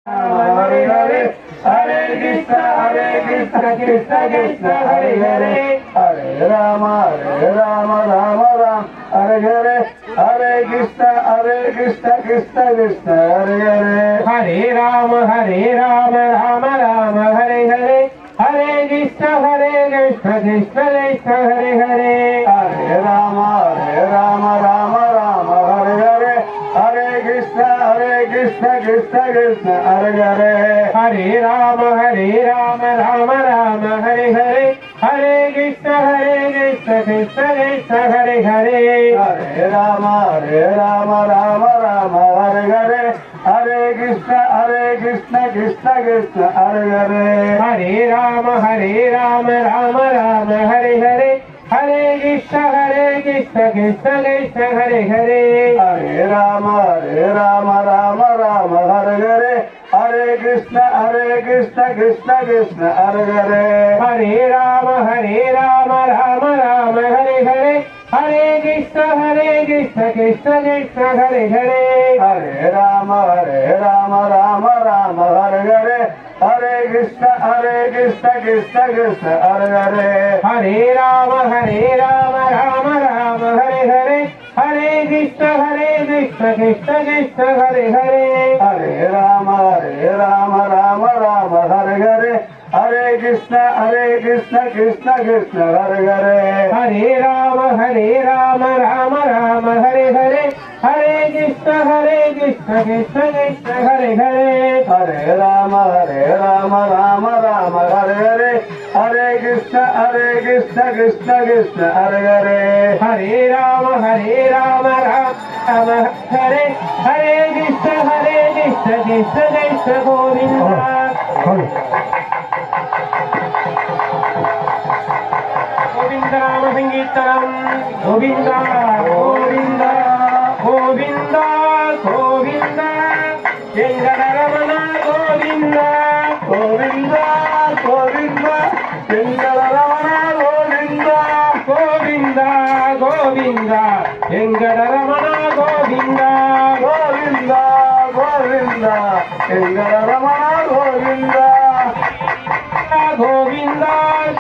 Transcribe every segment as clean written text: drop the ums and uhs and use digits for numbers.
Hare Hare, Hare Krishna, Krishna Krishna, Hare Hare, Hare Rama, Rama Rama, Hare Hare, Hare Krishna, Krishna Krishna, Hare Hare, Hare Rama, Rama Rama, Hare Hare, Hare Krishna, Krishna Krishna, Hare Hare, Hare Rama, Rama Rama, Hare Hare, Hare Krishna, Krishna Krishna, Hare Hare, Hare Rama, Rama Rama, Hare Hare, Hare Krishna, Krishna Krishna, Hare Hare, Hare Rama, Rama Rama, Hare Hare, Hare Krishna, Krishna Krishna, Hare Hare, Hare Rama, Rama Rama, Hare Hare, Hare Krishna, Krishna Krishna, Hare Hare, Hare Rama, Rama Hare Hare, Hare Krishna, Krishna Krishna, Hare Hare, Hare Rama, Rama Rama, Hare Hare, Hare Krishna, Krishna Krishna, Hare Hare, Hare Rama, Rama Hare Hare, Hare Krishna, Krishna Krishna, Hare Hare, Hare Rama, Rama Rama, Hare Hare, Hare Krishna, Krishna Krishna, Hare Hare, Hare Rama, Rama Hare Hare, Hare Krishna, Krishna Krishna, Hare Hare, Hare Rama, Rama Rama, Hare Hare, Hare Krishna, Krishna Krishna, Hare Hare, Hare Rama, Rama Hare Hare, Hare Krishna, Krishna Krishna, Hare Hare, Hare Rama, Rama Hare Hare Krishna, Krishna Krishna, Govinda. Govinda Rama Sangeetam, Govinda, Govinda, Govinda, Govinda, Venkateramana Govinda, Govinda, Govinda, Venkateramana Govinda, Govinda, Govinda, Venkateramana Govinda, Govinda, Govinda, Venkateramana Govinda, Govinda,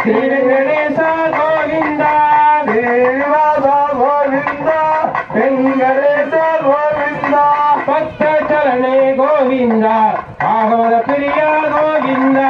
Sri Venkatesa Govinda, Srinivasa Govinda, Venkatesa Govinda, Bhakta Chalane Govinda, Bhagavata Priya Govinda,